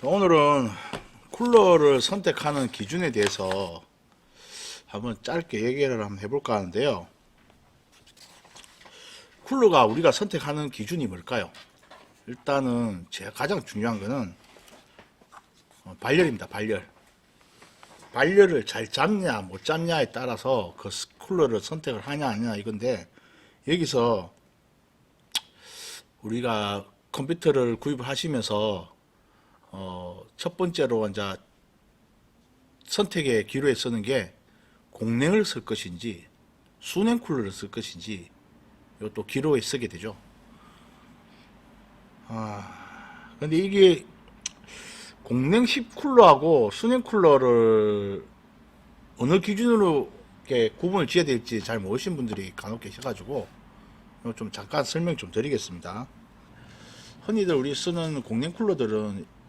오늘은 쿨러를 선택하는 기준에 대해서 한번 짧게 얘기를 한번 해볼까 하는데요. 쿨러가 우리가 선택하는 기준이 뭘까요? 일단은 제가 가장 중요한 거는 발열입니다. 발열을 잘 잡냐 못 잡냐에 따라서 그 쿨러를 선택을 하냐 아니냐 이건데, 여기서 우리가 컴퓨터를 구입을 하시면서 첫 번째로 이제 선택의 기로에 쓰는 게 공냉을 쓸 것인지 수냉 쿨러를 쓸 것인지 이것도 기로에 쓰게 되죠. 근데 이게 공냉식 쿨러하고 수냉 쿨러를 어느 기준으로 이렇게 구분을 지어야 될지 잘 모르신 분들이 간혹 계셔가지고 좀 잠깐 설명 좀 드리겠습니다. 흔히들 우리 쓰는 공냉 쿨러들은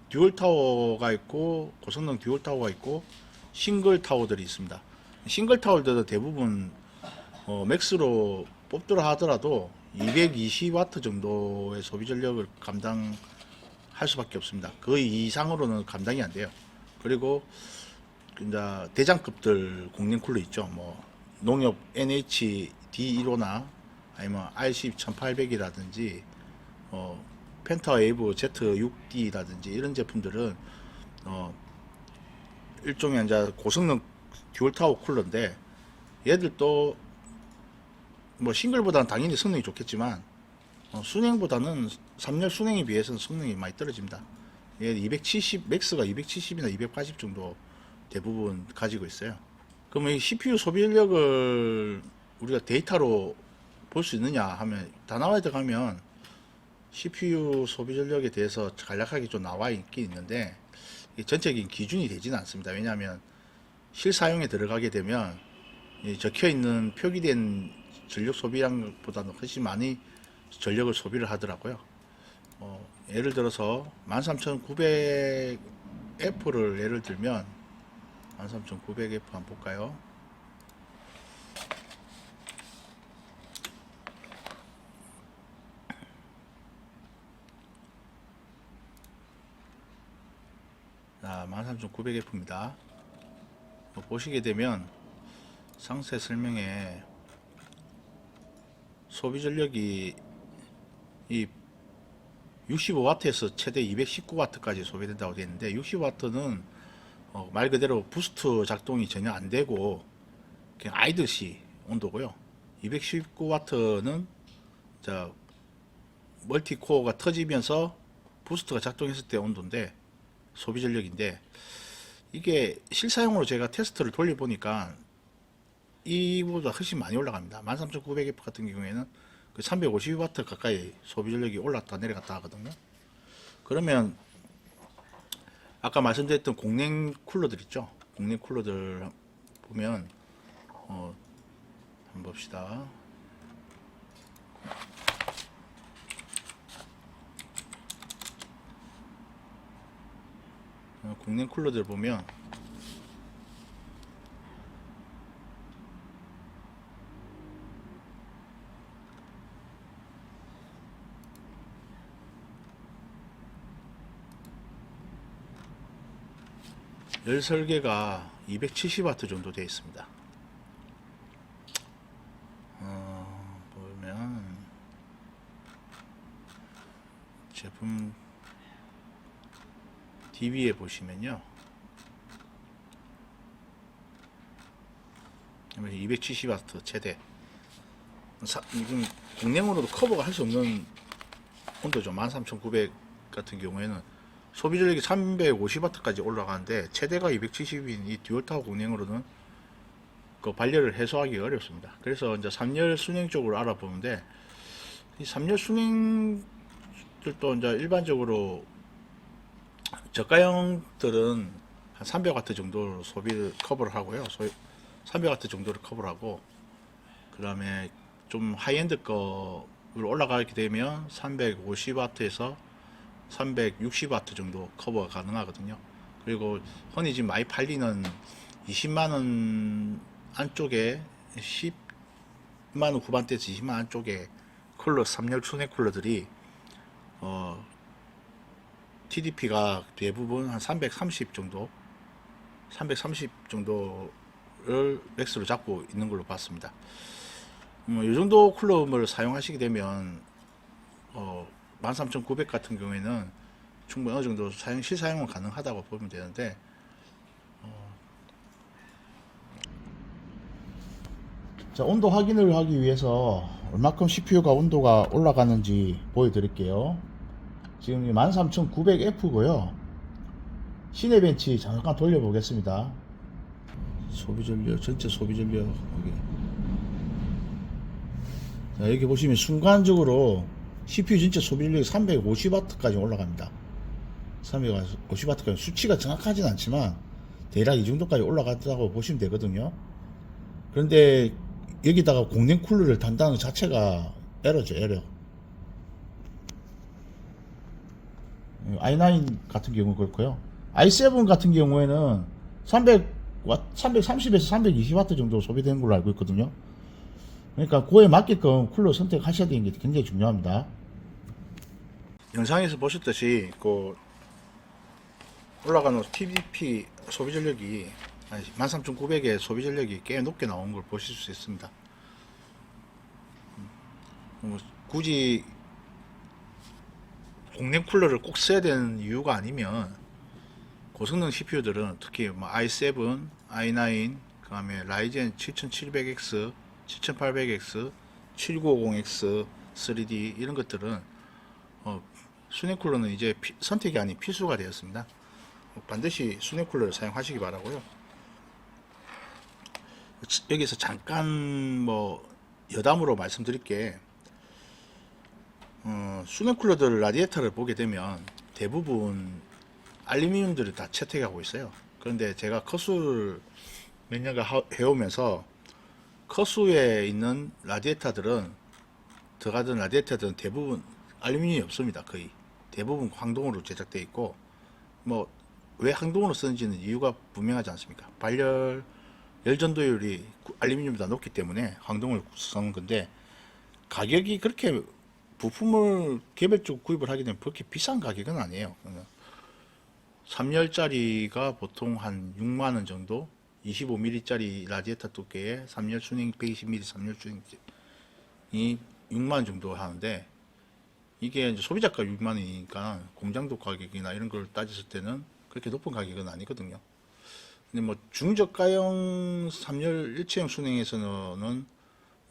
듀얼 타워가 있고 고성능 듀얼 타워가 있고 싱글 타워들이 있습니다. 싱글 타워들은 대부분 맥스로 뽑더라 하더라도 220W 정도의 소비 전력을 감당할 수밖에 없습니다. 그 이상으로는 감당이 안 돼요. 그리고 이제 대장급들 공랭 쿨러 있죠. 뭐 농협 NHD15나 아니면 RC1800이라든지 펜타웨이브 Z6D라든지 이런 제품들은 일종의 이제 고성능 듀얼 타워 쿨러인데, 얘들도 뭐 싱글보다는 당연히 성능이 좋겠지만 순행보다는 3열 순행에 비해서는 성능이 많이 떨어집니다. 얘 270, 맥스가 270이나 280 정도 대부분 가지고 있어요. 그러면 이 CPU 소비 전력을 우리가 데이터로 볼 수 있느냐 하면, 다나와에 가면 CPU 소비 전력에 대해서 간략하게 좀 나와 있긴 있는데 전체적인 기준이 되지는 않습니다. 왜냐하면 실사용에 들어가게 되면 적혀 있는 표기된 전력 소비량보다는 훨씬 많이 전력을 소비를 하더라고요. 예를 들어서 13900F를 예를 들면 13900F 한번 볼까요? 자, 13900F입니다. 보시게 되면 상세 설명에 소비 전력이 이 65W에서 최대 219W까지 소비된다고 되어 있는데, 60W는 말 그대로 부스트 작동이 전혀 안 되고 그냥 아이드시 온도고요. 219W는 멀티코어가 터지면서 부스트가 작동했을 때 온도인데, 소비 전력인데, 이게 실사용으로 제가 테스트를 돌려보니까 이보다 훨씬 많이 올라갑니다. 13900F 같은 경우에는 그 350W 가까이 소비 전력이 올랐다 내려갔다 하거든요. 그러면 아까 말씀드렸던 공냉 쿨러들 있죠. 공냉 쿨러들 보면 한번 봅시다. 공냉 쿨러들 보면 열 설계가 270W 정도 되어 있습니다. 보면 제품 DB에 보시면요, 270W 최대. 이건 공냉으로도 커버가 할 수 없는 온도죠. 13900 같은 경우에는 소비 전력이 350W까지 올라가는데 최대가 270인 이 듀얼타워 공냉으로는 그 발열을 해소하기 어렵습니다. 그래서 이제 3열 순행 쪽으로 알아보는데, 이 3열 순행들도 이제 일반적으로 저가형들은 한 300W 정도 소비를 커버를 하고요. 300W 정도를 커버를 하고, 그 다음에 좀 하이엔드 거로 올라가게 되면 350W에서 360W 정도 커버가 가능하거든요. 그리고 흔히 지금 많이 팔리는 20만원 안쪽에 10만원 후반대에서 20만원 안쪽에 쿨러 3열 순회 쿨러들이 TDP가 대부분 한 330 정도, 330 정도를 맥스로 잡고 있는 걸로 봤습니다. 이 정도 쿨럼을 사용하시게 되면 13900 같은 경우에는 충분히 어느 정도 실사용은 가능하다고 보면 되는데, 자, 온도 확인을 하기 위해서 얼마큼 CPU가 온도가 올라가는지 보여드릴게요. 지금 13900F고요. 시네벤치 잠깐 돌려보겠습니다. 소비전력, 전체 소비전력 여기. 자, 여기 보시면 순간적으로 CPU 전체 소비전력이 350W까지 올라갑니다. 350W까지 수치가 정확하진 않지만 대략 이 정도까지 올라갔다고 보시면 되거든요. 그런데 여기다가 공랭 쿨러를 단다는 것 자체가 에러죠, 에러. i9 같은 경우는 그렇고요. i7 같은 경우에는 330에서 320W 정도 소비되는 걸로 알고 있거든요. 그러니까 그에 맞게끔 쿨러 선택하셔야 되는 게 굉장히 중요합니다. 영상에서 보셨듯이 그 올라가는 TDP 소비 전력이 13900의 소비 전력이 꽤 높게 나온 걸 보실 수 있습니다. 굳이 공랭 쿨러를 꼭 써야 되는 이유가 아니면 고성능 CPU들은 특히 i7, i9, 그 다음에 라이젠 7700X, 7800X, 7950X, 3D 이런 것들은 수냉 쿨러는 이제 선택이 아닌 필수가 되었습니다. 반드시 수냉 쿨러를 사용하시기 바라고요. 여기서 잠깐 여담으로 말씀드릴게, 수냉 쿨러들 라디에이터를 보게 되면 대부분 알루미늄들을 다 채택하고 있어요. 그런데 제가 커수를 몇 년간 해오면서 커수에 있는 라디에이터들은 들어가던 라디에이터들은 대부분 알루미늄이 없습니다. 거의 대부분 황동으로 제작되어 있고, 왜 황동으로 쓰는지는 이유가 분명하지 않습니까? 발열 열전도율이 알루미늄보다 높기 때문에 황동을 쓰는 건데, 가격이 그렇게 부품을 개별적으로 구입을 하게 되면 그렇게 비싼 가격은 아니에요. 3열짜리가 보통 한 6만원 정도, 25mm짜리 라디에이터 두께에 3열 수냉 120mm 3열 수냉이 6만원 정도 하는데, 이게 이제 소비자가 6만원이니까 공장도 가격이나 이런 걸 따졌을 때는 그렇게 높은 가격은 아니거든요. 근데 중저가형 3열 일체형 수냉에서는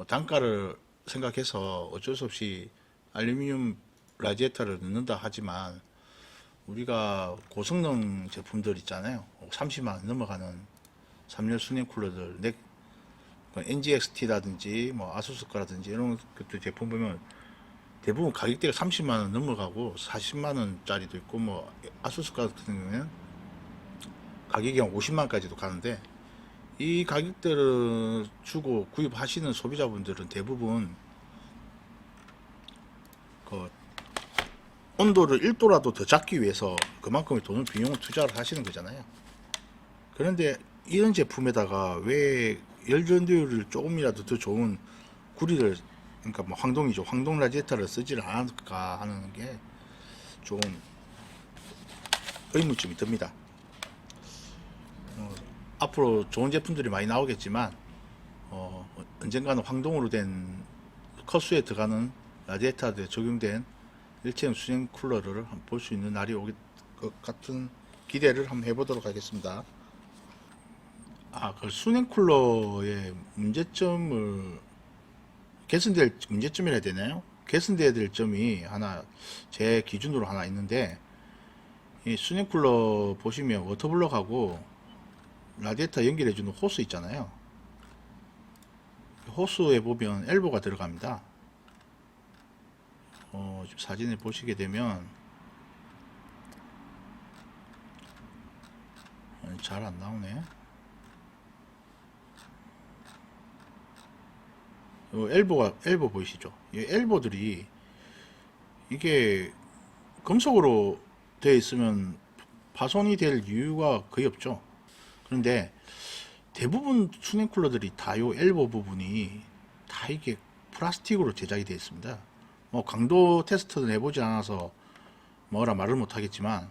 단가를 생각해서 어쩔 수 없이 알루미늄 라디에이터를 넣는다 하지만, 우리가 고성능 제품들 있잖아요. 30만원 넘어가는 3열 수냉 쿨러들, NGXT라든지 아수스 거라든지 이런 것들 제품 보면 대부분 가격대가 30만원 넘어가고 40만원짜리도 있고, 아수스 같은 경우에는 가격이 한 50만원까지도 가는데, 이 가격대를 주고 구입하시는 소비자분들은 대부분 온도를 1도라도 더 잡기 위해서 그만큼의 돈을 비용을 투자를 하시는 거잖아요. 그런데 이런 제품에다가 왜 열전도율을 조금이라도 더 좋은 구리를, 그러니까 황동이죠, 황동 라디에이터를 쓰지를 않을까 하는 게 좀 의문점이 듭니다. 앞으로 좋은 제품들이 많이 나오겠지만 언젠가는 황동으로 된 커수에 들어가는 라디에이터에 적용된 일체형 수냉 쿨러를 한번 볼 수 있는 날이 오길 것 같은 기대를 한번 해보도록 하겠습니다. 그 수냉 쿨러의 문제점을 개선될 문제점이라 해야 되나요? 개선돼야 될 점이 하나, 제 기준으로 하나 있는데, 이 수냉 쿨러 보시면 워터블럭하고 라디에이터 연결해주는 호스 있잖아요. 호스에 보면 엘보가 들어갑니다. 지금 사진을 보시게 되면 잘 안 나오네. 엘보 보이시죠? 이 엘보들이 이게 금속으로 되어 있으면 파손이 될 이유가 거의 없죠. 그런데 대부분 수냉 쿨러들이 다 요 엘보 부분이 다 이게 플라스틱으로 제작이 되어 있습니다. 강도 테스트는 해보지 않아서 뭐라 말을 못하겠지만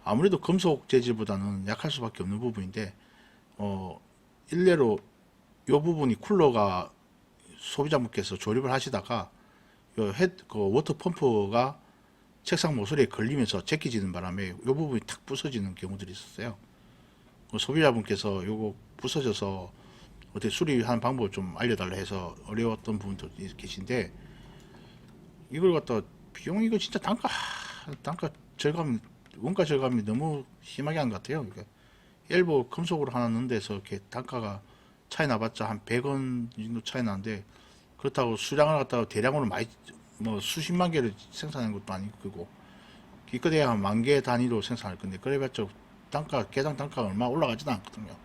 아무래도 금속 재질보다는 약할 수밖에 없는 부분인데 일례로 요 부분이 쿨러가 소비자분께서 조립을 하시다가 그 워터 펌프가 책상 모서리에 걸리면서 제끼지는 바람에 요 부분이 탁 부서지는 경우들이 있었어요. 그 소비자분께서 요거 부서져서 어떻게 수리하는 방법을 좀 알려달라 해서 어려웠던 부분도 계신데, 이걸 갖다 비용 이거 진짜 단가 절감, 원가 절감이 너무 심하게 한 것 같아요. 그러니까 일부 금속으로 하나 넣는 데서 이렇게 단가가 차이 나봤자 한 100원 정도 차이 나는데, 그렇다고 수량을 갖다가 대량으로 많이 뭐 수십만 개를 생산하는 것도 아니고, 그거 기껏해야 한 10,000개 단위로 생산할 건데, 그래봤자 개당 단가가 얼마 올라가지도 않거든요.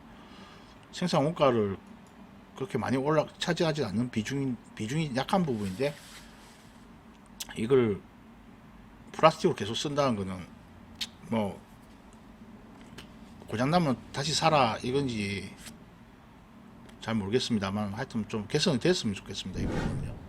생산 원가를 그렇게 많이 차지하지 않는 비중이 약한 부분인데, 이걸 플라스틱으로 계속 쓴다는 거는 뭐 고장나면 다시 사라 이건지 잘 모르겠습니다만, 하여튼 좀 개선이 됐으면 좋겠습니다, 이 부분은요.